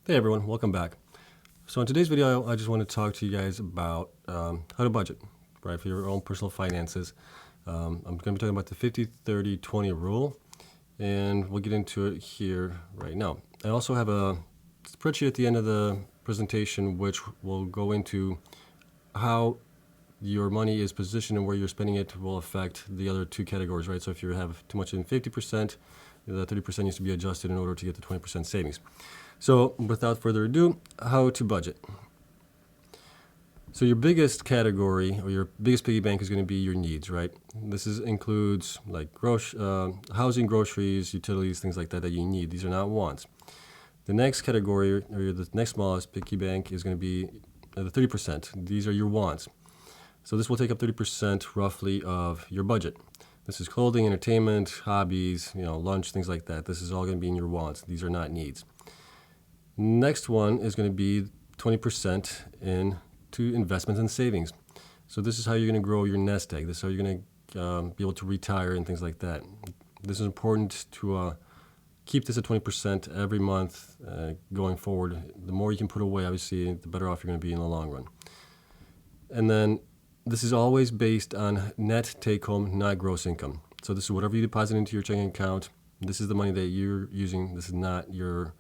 Hey everyone, welcome back. So in today's video, I just want to talk to you guys about how to budget, right, for your own personal finances. I'm going to be talking about the 50-30-20 rule, and we'll get into it here right now. I also have a spreadsheet at the end of the presentation which will go into how your money is positioned and where you're spending it will affect the other two categories, right? So if you have too much in 50%, the 30% needs to be adjusted in order to get the 20% savings. So without further ado, how to budget. So your biggest category or your biggest piggy bank is going to be your needs, right? This includes like housing, groceries, utilities, things like that you need. These are not wants. The next category or the next smallest piggy bank is going to be the 30%. These are your wants. So this will take up 30% roughly of your budget. This is clothing, entertainment, hobbies, lunch, things like that. This is all going to be in your wants. These are not needs. Next one is going to be 20% into investments and savings. So this is how you're going to grow your nest egg. This is how you're going to be able to retire and things like that. This is important to keep this at 20% every month going forward. The more you can put away, obviously, the better off you're going to be in the long run. And then this is always based on net take-home, not gross income. So this is whatever you deposit into your checking account. This is the money that you're using. This is not your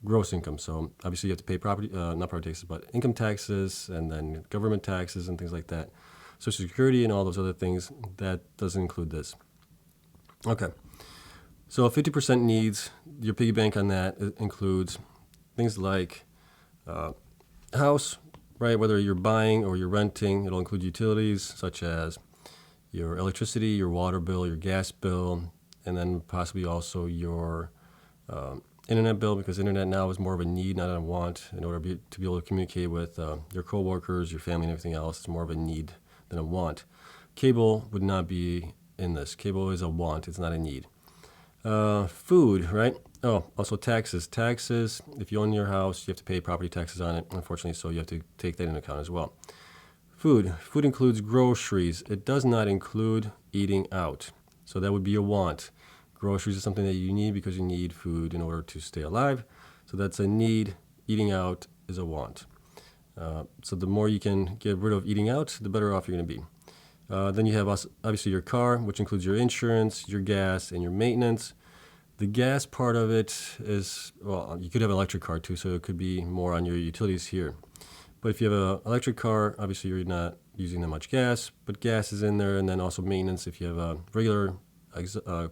gross income. So obviously you have to pay not property taxes, but income taxes and then government taxes and things like that. Social Security and all those other things, that doesn't include this. Okay. So 50% needs, your piggy bank on that includes things like house, right? Whether you're buying or you're renting, it'll include utilities such as your electricity, your water bill, your gas bill, and then possibly also your internet bill, because internet now is more of a need, not a want, in order to be able to communicate with your coworkers, your family, and everything else. It's more of a need than a want. Cable would not be in this. Cable is a want. It's not a need. Food, right? Oh, also taxes. Taxes, if you own your house, you have to pay property taxes on it, unfortunately, so you have to take that into account as well. Food. Food includes groceries. It does not include eating out. So that would be a want. Groceries is something that you need because you need food in order to stay alive. So that's a need. Eating out is a want. So the more you can get rid of eating out, the better off you're going to be. Then you have obviously your car, which includes your insurance, your gas, and your maintenance. The gas part of it is, well, you could have an electric car too, so it could be more on your utilities here. But if you have an electric car, obviously you're not using that much gas, but gas is in there, and then also maintenance. If you have a regular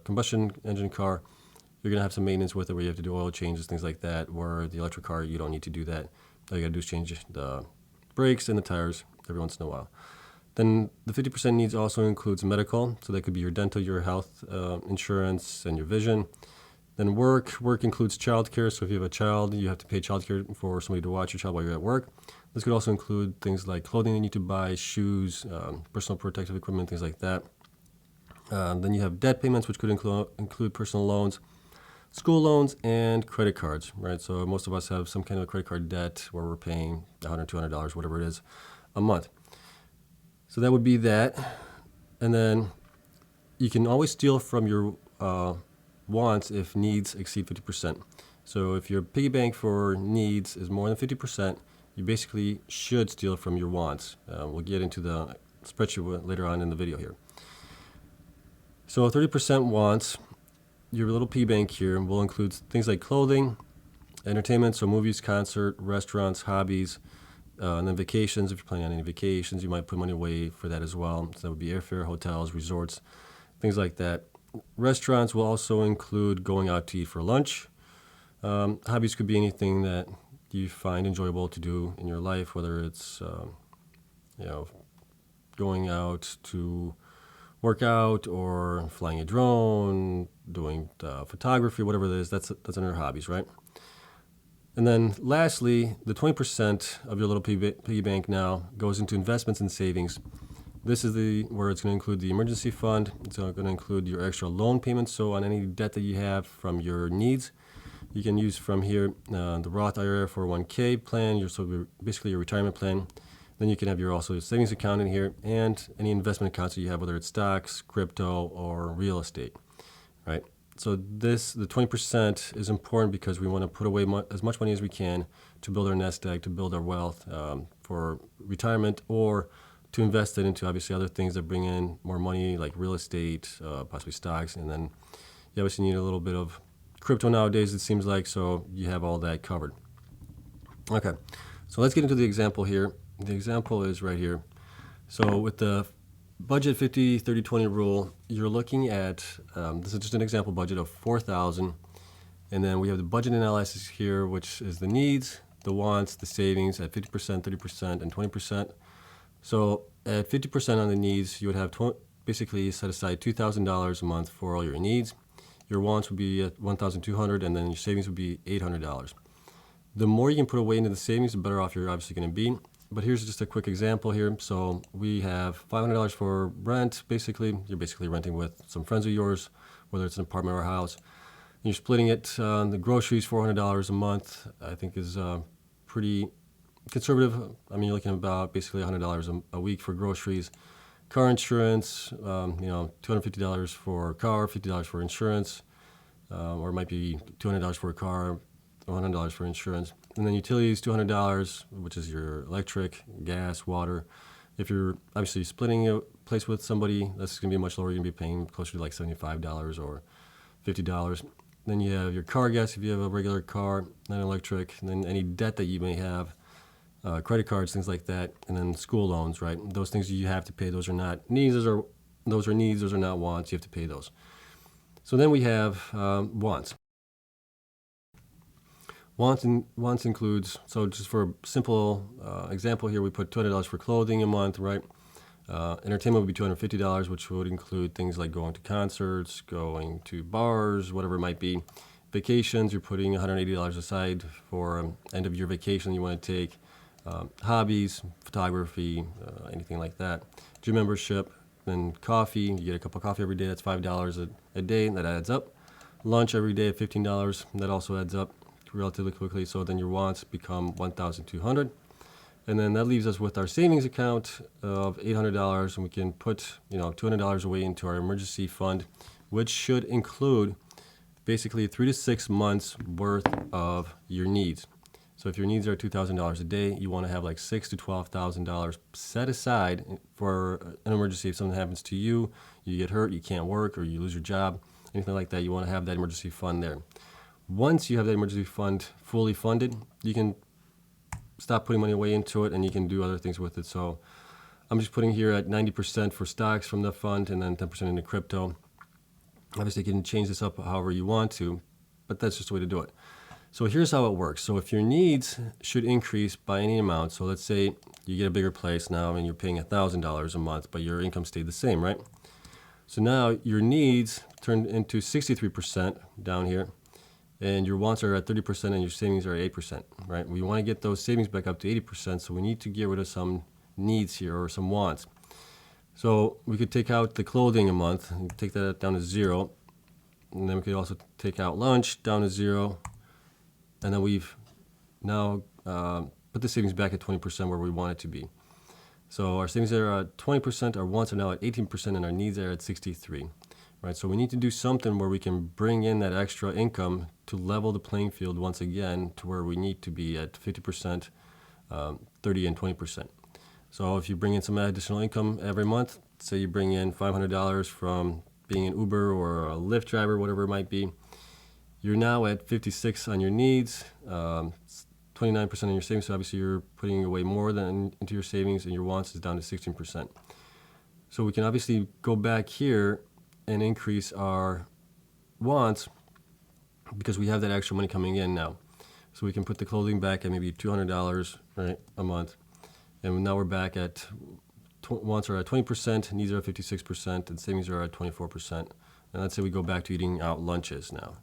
combustion engine car, you're going to have some maintenance with it where you have to do oil changes, things like that, where the electric car, you don't need to do that. All you got to do is change the brakes and the tires every once in a while. Then the 50% needs also includes medical, so that could be your dental, your health insurance, and your vision. Then work includes childcare, so if you have a child, you have to pay childcare for somebody to watch your child while you're at work. This could also include things like clothing you need to buy, shoes, personal protective equipment, things like that. Then you have debt payments, which could include personal loans, school loans, and credit cards, right? So most of us have some kind of credit card debt where we're paying $100, $200, whatever it is, a month. So that would be that. And then you can always steal from your wants if needs exceed 50%. So if your piggy bank for needs is more than 50%, you basically should steal from your wants. We'll get into the spreadsheet later on in the video here. So 30% wants, your little piggy bank here will include things like clothing, entertainment, so movies, concert, restaurants, hobbies, and then vacations. If you're planning on any vacations, you might put money away for that as well. So that would be airfare, hotels, resorts, things like that. Restaurants will also include going out to eat for lunch. Hobbies could be anything that you find enjoyable to do in your life, whether it's going out to work out or flying a drone, doing photography, whatever it is. That's under hobbies, right? And then lastly, the 20% of your little piggy bank now goes into investments and savings. This is where it's going to include the emergency fund. It's going to include your extra loan payments. So on any debt that you have from your needs, you can use from here the Roth IRA 401k plan, so basically your retirement plan. Then you can have your savings account in here and any investment accounts that you have, whether it's stocks, crypto, or real estate, right? So the 20% is important because we want to put away as much money as we can to build our nest egg, to build our wealth for retirement, or to invest it into obviously other things that bring in more money, like real estate, possibly stocks. And then you obviously need a little bit of crypto nowadays, it seems like, so you have all that covered. Okay, so let's get into the example here. The example is right here. So with the budget 50, 30, 20 rule, you're looking at, this is just an example budget of 4,000. And then we have the budget analysis here, which is the needs, the wants, the savings at 50%, 30%, and 20%. So at 50% on the needs, you would have basically set aside $2,000 a month for all your needs. Your wants would be at $1,200, and then your savings would be $800. The more you can put away into the savings, the better off you're obviously going to be. But here's just a quick example here. So we have $500 for rent. Basically, you're basically renting with some friends of yours, whether it's an apartment or a house. And you're splitting it. The groceries, $400 a month, I think is pretty conservative. I mean, you're looking at about basically $100 a week for groceries. Car insurance, $250 for a car, $50 for insurance, or it might be $200 for a car, $100 for insurance. And then utilities, $200, which is your electric, gas, water. If you're obviously splitting a place with somebody, that's going to be much lower. You're going to be paying closer to like $75 or $50. Then you have your car gas if you have a regular car, not electric. And then any debt that you may have, credit cards, things like that. And then school loans, right? Those things you have to pay. Those are not needs. Those are needs. Those are not wants. You have to pay those. So then we have wants. Wants includes, so just for a simple example here, we put $200 for clothing a month, right? Entertainment would be $250, which would include things like going to concerts, going to bars, whatever it might be. Vacations, you're putting $180 aside for end of your vacation you want to take. Hobbies, photography, anything like that. Gym membership, then coffee, you get a cup of coffee every day, that's $5 a day, and that adds up. Lunch every day at $15, that also adds up relatively quickly. So then your wants become $1,200. And then that leaves us with our savings account of $800, and we can put $200 away into our emergency fund, which should include basically 3 to 6 months worth of your needs. So if your needs are $2,000 a day, you want to have like $6,000 to $12,000 set aside for an emergency. If something happens to you, you get hurt, you can't work, or you lose your job, anything like that, you want to have that emergency fund there. Once you have that emergency fund fully funded, you can stop putting money away into it, and you can do other things with it. So I'm just putting here at 90% for stocks from the fund, and then 10% into crypto. Obviously, you can change this up however you want to, but that's just the way to do it. So here's how it works. So if your needs should increase by any amount, so let's say you get a bigger place now and you're paying $1,000 a month, but your income stayed the same, right? So now your needs turned into 63% down here, and your wants are at 30% and your savings are at 8%, right? We want to get those savings back up to 80%, so we need to get rid of some needs here or some wants. So we could take out the clothing a month and take that down to 0. And then we could also take out lunch down to 0. And then we've now put the savings back at 20% where we want it to be. So our savings are at 20%, our wants are now at 18%, and our needs are at 63%. Right, so we need to do something where we can bring in that extra income to level the playing field once again to where we need to be at 50%, 30%, and 20%. So if you bring in some additional income every month, say you bring in $500 from being an Uber or a Lyft driver, whatever it might be, you're now at 56% on your needs, 29% on your savings. So obviously you're putting away more than into your savings, and your wants is down to 16%. So we can obviously go back here and increase our wants because we have that extra money coming in now. So we can put the clothing back at maybe $200, right, a month. And now we're back at, wants are at 20%, needs are at 56%, and savings are at 24%. And let's say we go back to eating out lunches now.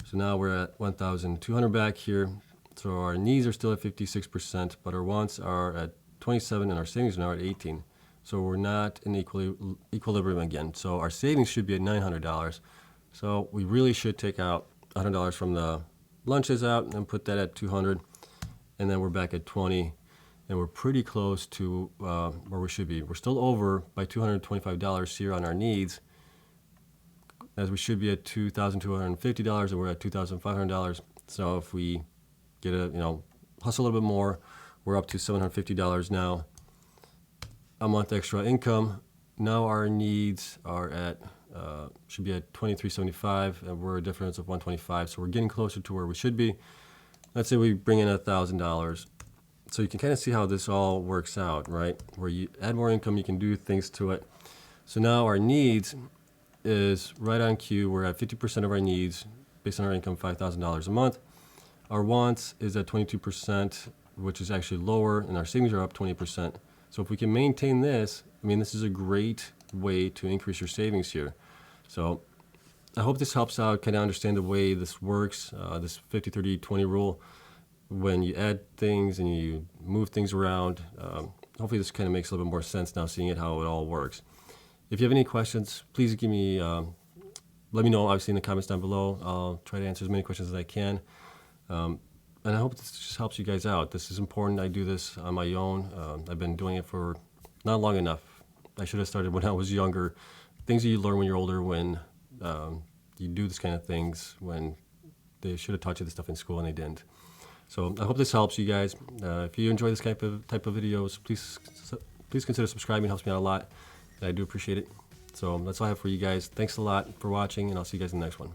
So now we're at 1,200 back here. So our needs are still at 56%, but our wants are at 27, and our savings are now at 18. So we're not in equilibrium again. So our savings should be at $900. So we really should take out $100 from the lunches out and put that at 200, and then we're back at 20, and we're pretty close to where we should be. We're still over by $225 here on our needs, as we should be at $2,250 and we're at $2,500. So if we get hustle a little bit more, we're up to $750 now a month extra income. Now our needs are at should be at $2,375, and we're a difference of $125. So we're getting closer to where we should be. Let's say we bring in $1,000. So you can kind of see how this all works out, right? Where you add more income, you can do things to it. So now our needs is right on cue. We're at 50% of our needs based on our income, $5,000 a month. Our wants is at 22%, which is actually lower, and our savings are up 20%. So if we can maintain this, I mean, this is a great way to increase your savings here. So I hope this helps out, kind of understand the way this works, this 50-30-20 rule. When you add things and you move things around, hopefully this kind of makes a little bit more sense now, seeing it how it all works. If you have any questions, please give me, let me know, obviously, in the comments down below. I'll try to answer as many questions as I can. And I hope this just helps you guys out. This is important. I do this on my own. I've been doing it for not long enough. I should have started when I was younger. Things that you learn when you're older, when you do this kind of things, when they should have taught you this stuff in school and they didn't. So I hope this helps you guys. If you enjoy this type of videos, please consider subscribing. It helps me out a lot. I do appreciate it. So that's all I have for you guys. Thanks a lot for watching, and I'll see you guys in the next one.